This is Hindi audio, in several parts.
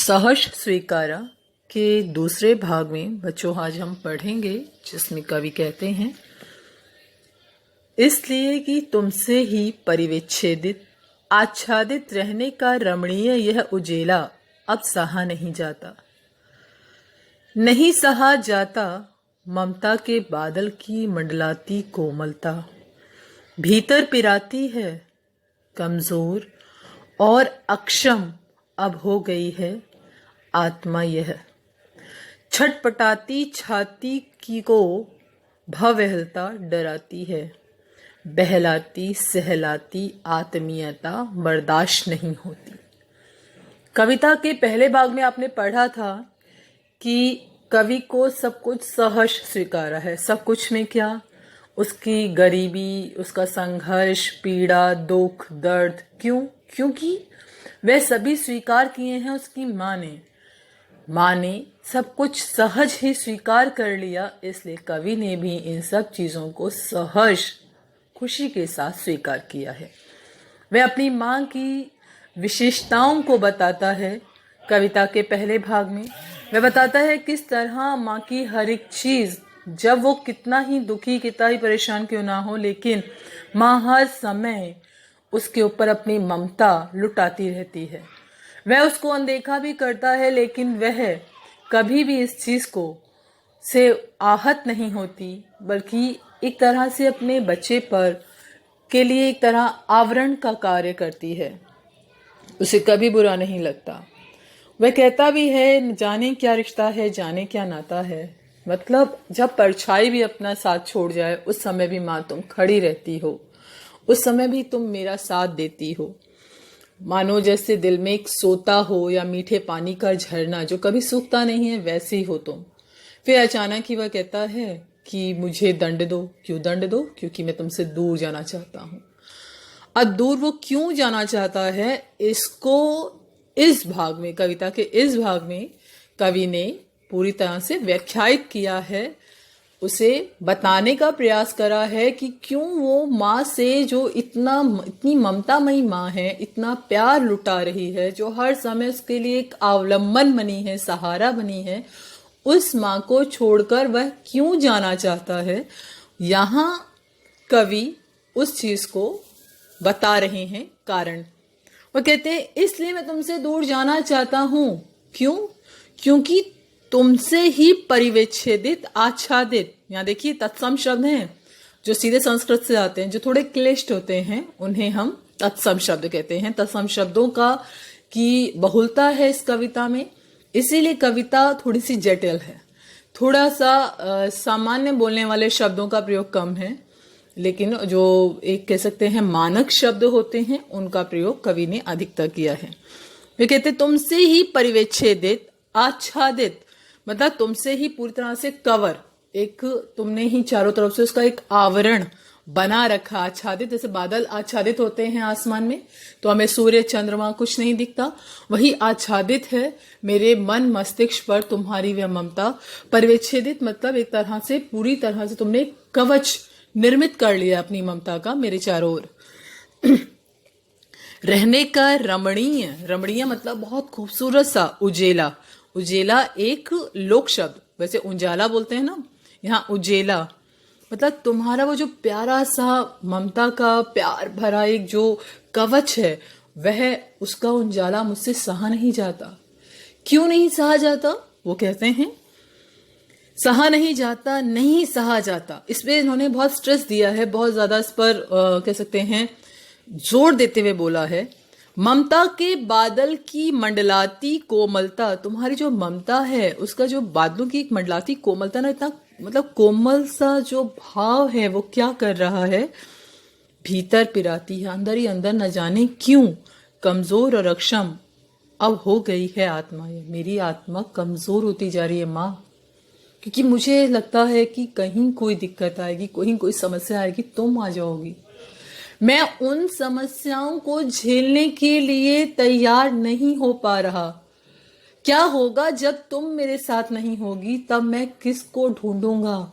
सहज स्वीकारा के दूसरे भाग में बच्चों आज हम पढ़ेंगे जिसमें कवि कहते हैं, इसलिए कि तुमसे ही परिविच्छेदित आच्छादित रहने का रमणीय यह उजेला अब सहा नहीं जाता। नहीं सहा जाता ममता के बादल की मंडलाती कोमलता, भीतर पिराती है कमजोर और अक्षम अब हो गई है आत्मा यह। छटपटाती छाती की को भवहलता डराती है, बहलाती सहलाती आत्मीयता बर्दाश्त नहीं होती। कविता के पहले भाग में आपने पढ़ा था कि कवि को सब कुछ सहज स्वीकारा है। सब कुछ में क्या? उसकी गरीबी, उसका संघर्ष, पीड़ा, दुख, दर्द। क्यों? क्योंकि वह सभी स्वीकार किए हैं उसकी माँ ने सब कुछ सहज ही स्वीकार कर लिया, इसलिए कवि ने भी इन सब चीज़ों को सहज खुशी के साथ स्वीकार किया है। वह अपनी माँ की विशेषताओं को बताता है। कविता के पहले भाग में वह बताता है किस तरह माँ की हर एक चीज़, जब वो कितना ही दुखी, कितना ही परेशान क्यों ना हो, लेकिन माँ हर समय उसके ऊपर अपनी ममता लुटाती रहती है। वह उसको अनदेखा भी करता है, लेकिन वह कभी भी इस चीज़ को से आहत नहीं होती, बल्कि एक तरह से अपने बच्चे पर के लिए एक तरह आवरण का कार्य करती है। उसे कभी बुरा नहीं लगता। वह कहता भी है, जाने क्या रिश्ता है, जाने क्या नाता है। मतलब जब परछाई भी अपना साथ छोड़ जाए, उस समय भी माँ तुम खड़ी रहती हो, उस समय भी तुम मेरा साथ देती हो। मानो जैसे दिल में एक सोता हो या मीठे पानी का झरना जो कभी सूखता नहीं है, वैसे ही हो तुम। फिर अचानक ही वह कहता है कि मुझे दंड दो। क्यों दंड दो? क्योंकि मैं तुमसे दूर जाना चाहता हूँ। अब दूर वो क्यों जाना चाहता है, इसको इस भाग में, कविता के इस भाग में कवि ने पूरी तरह से व्याख्यायित किया है। उसे बताने का प्रयास करा है कि क्यों वो माँ से, जो इतनी ममतामयी माँ है, इतना प्यार लुटा रही है, जो हर समय उसके लिए एक अवलंबन बनी है, सहारा बनी है, उस माँ को छोड़कर वह क्यों जाना चाहता है। यहाँ कवि उस चीज को बता रहे हैं कारण। वो कहते हैं, इसलिए मैं तुमसे दूर जाना चाहता हूँ। क्यों? क्योंकि तुमसे ही परिविच्छेदित आच्छादित, यहाँ देखिए तत्सम शब्द हैं जो सीधे संस्कृत से आते हैं, जो थोड़े क्लिष्ट होते हैं उन्हें हम तत्सम शब्द कहते हैं। तत्सम शब्दों का की बहुलता है इस कविता में, इसीलिए कविता थोड़ी सी जटिल है। थोड़ा सा सामान्य बोलने वाले शब्दों का प्रयोग कम है, लेकिन जो एक कह सकते हैं मानक शब्द होते हैं उनका प्रयोग कवि ने अधिकतर किया है। वे कहते तुमसे ही परिविच्छेदित आच्छादित, मतलब तुमसे ही पूरी तरह से कवर, एक तुमने ही चारों तरफ से उसका एक आवरण बना रखा। आच्छादित, जैसे बादल आच्छादित होते हैं आसमान में तो हमें सूर्य चंद्रमा कुछ नहीं दिखता, वही आच्छादित है मेरे मन मस्तिष्क पर तुम्हारी वह ममता। परिविच्छेदित मतलब एक तरह से, पूरी तरह से तुमने कवच निर्मित कर लिया अपनी ममता का मेरे चारों ओर। रहने का रमणीय, रमणीय मतलब बहुत खूबसूरत सा। उजेला, उजेला एक लोक शब्द, वैसे उजाला बोलते हैं ना, यहाँ उजेला मतलब तुम्हारा वो जो प्यारा सा ममता का प्यार भरा एक जो कवच है, वह उसका उजाला मुझसे सहा नहीं जाता। क्यों नहीं सहा जाता? वो कहते हैं सहा नहीं जाता, नहीं सहा जाता। इसमें इन्होंने बहुत स्ट्रेस दिया है, बहुत ज्यादा इस पर कह सकते हैं जोर देते हुए बोला है। ममता के बादल की मंडलाती कोमलता, तुम्हारी जो ममता है उसका जो बादलों की एक मंडलाती कोमलता ना, इतना मतलब कोमल सा जो भाव है वो क्या कर रहा है, भीतर पिराती है, अंदर ही अंदर न जाने क्यों कमजोर और अक्षम अब हो गई है आत्मा। मेरी आत्मा कमजोर होती जा रही है माँ, क्योंकि मुझे लगता है कि कहीं कोई दिक्कत आएगी, कहीं कोई समस्या आएगी, तुम आ जाओगी। मैं उन समस्याओं को झेलने के लिए तैयार नहीं हो पा रहा। क्या होगा जब तुम मेरे साथ नहीं होगी, तब मैं किसको ढूंढूंगा।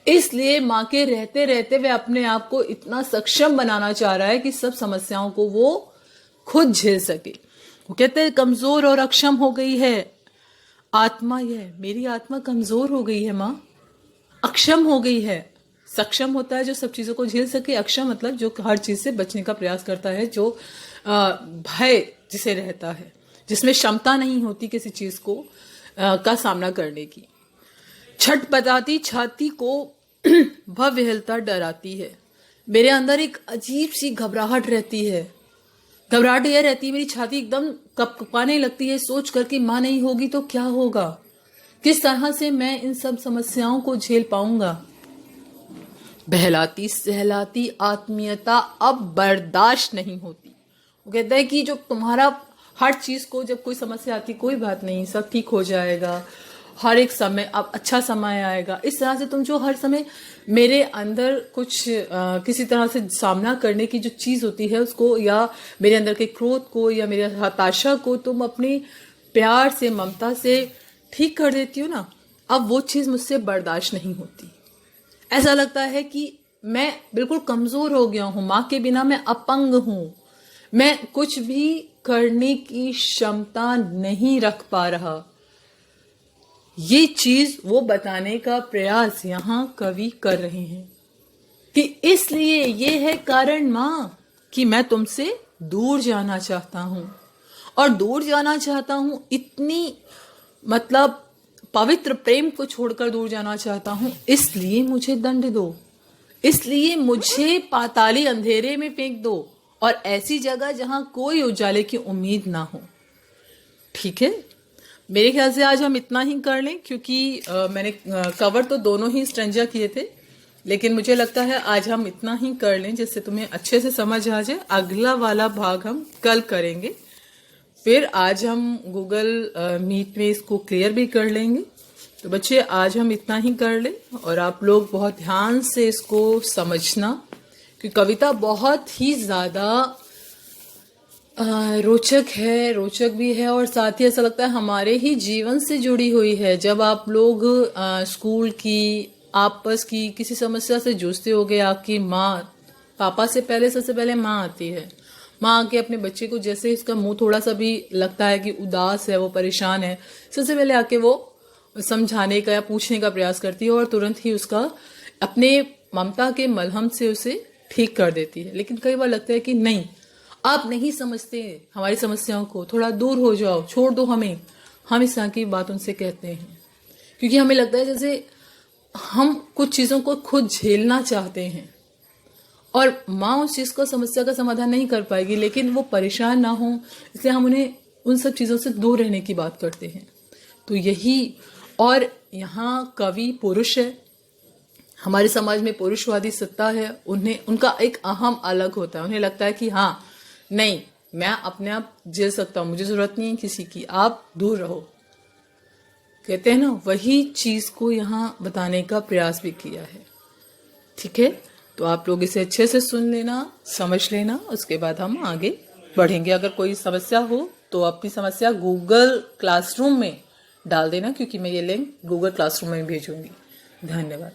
इसलिए माँ के रहते रहते वह अपने आप को इतना सक्षम बनाना चाह रहा है कि सब समस्याओं को वो खुद झेल सके। वो कहते हैं कमजोर और अक्षम हो गई है आत्मा, यह मेरी आत्मा कमजोर हो गई है माँ, अक्षम हो गई है। सक्षम होता है जो सब चीजों को झेल सके, अक्षम मतलब जो हर चीज से बचने का प्रयास करता है, जो भय जिसे रहता है, जिसमें क्षमता नहीं होती किसी चीज को का सामना करने की। छटपटाती छाती को भव्यहलता डराती है। मेरे अंदर एक अजीब सी घबराहट रहती है। घबराहट यह रहती है, मेरी छाती एकदम कपकपाने लगती है सोच कर कि माँ नहीं होगी तो क्या होगा, किस तरह से मैं इन सब समस्याओं को झेल पाऊंगा। बहलाती सहलाती आत्मीयता अब बर्दाश्त नहीं होती। वो कहता है कि जो तुम्हारा हर चीज को, जब कोई समस्या आती, कोई बात नहीं, सब ठीक हो जाएगा, हर एक समय अब अच्छा समय आएगा, इस तरह से तुम जो हर समय मेरे अंदर कुछ किसी तरह से सामना करने की जो चीज होती है उसको, या मेरे अंदर के क्रोध को या मेरे हताशा को तुम अपने प्यार से, ममता से ठीक कर देती हो ना, अब वो चीज मुझसे बर्दाश्त नहीं होती। ऐसा लगता है कि मैं बिल्कुल कमजोर हो गया हूं, माँ के बिना मैं अपंग हूं, मैं कुछ भी करने की क्षमता नहीं रख पा रहा। ये चीज वो बताने का प्रयास यहां कवि कर रहे हैं कि इसलिए ये है कारण माँ कि मैं तुमसे दूर जाना चाहता हूं, और दूर जाना चाहता हूं, इतनी मतलब पवित्र प्रेम को छोड़कर दूर जाना चाहता हूं, इसलिए मुझे दंड दो, इसलिए मुझे पाताली अंधेरे में फेंक दो, और ऐसी जगह जहां कोई उजाले की उम्मीद ना हो। ठीक है, मेरे ख्याल से आज हम इतना ही कर लें, क्योंकि मैंने कवर तो दोनों ही स्ट्रेंजा किए थे, लेकिन मुझे लगता है आज हम इतना ही कर लें जिससे तुम्हें अच्छे से समझ आ जाए। अगला वाला भाग हम कल करेंगे, फिर आज हम गूगल मीट में इसको क्लियर भी कर लेंगे। तो बच्चे आज हम इतना ही कर लें, और आप लोग बहुत ध्यान से इसको समझना, कि कविता बहुत ही ज्यादा रोचक है, रोचक भी है, और साथ ही ऐसा लगता है हमारे ही जीवन से जुड़ी हुई है। जब आप लोग स्कूल की, आपस की किसी समस्या से जूझते होगे, आपकी माँ, पापा से पहले सबसे पहले माँ आती है। माँ आके अपने बच्चे को, जैसे इसका मुंह थोड़ा सा भी लगता है कि उदास है, वो परेशान है, सबसे पहले आके वो समझाने का या पूछने का प्रयास करती है, और तुरंत ही उसका अपने ममता के मलहम से उसे ठीक कर देती है। लेकिन कई बार लगता है कि नहीं, आप नहीं समझते हमारी समस्याओं को, थोड़ा दूर हो जाओ, छोड़ दो हमें। हम इस तरह की बात उनसे कहते हैं, क्योंकि हमें लगता है जैसे हम कुछ चीजों को खुद झेलना चाहते हैं, और माँ उस चीज को, समस्या का समाधान नहीं कर पाएगी, लेकिन वो परेशान ना हो, इसलिए हम उन्हें उन सब चीजों से दूर रहने की बात करते हैं। तो यही, और यहाँ कवि पुरुष है, हमारे समाज में पुरुषवादी सत्ता है, उन्हें, उनका एक अहम अलग होता है। उन्हें लगता है कि हाँ नहीं, मैं अपने आप झेल सकता हूं, मुझे जरूरत नहीं है किसी की, आप दूर रहो, कहते हैं ना, वही चीज को यहाँ बताने का प्रयास भी किया है। ठीक है, तो आप लोग इसे अच्छे से सुन लेना, समझ लेना, उसके बाद हम आगे बढ़ेंगे। अगर कोई समस्या हो तो अपनी समस्या गूगल क्लासरूम में डाल देना, क्योंकि मैं ये लिंक गूगल क्लासरूम में भेजूंगी। धन्यवाद।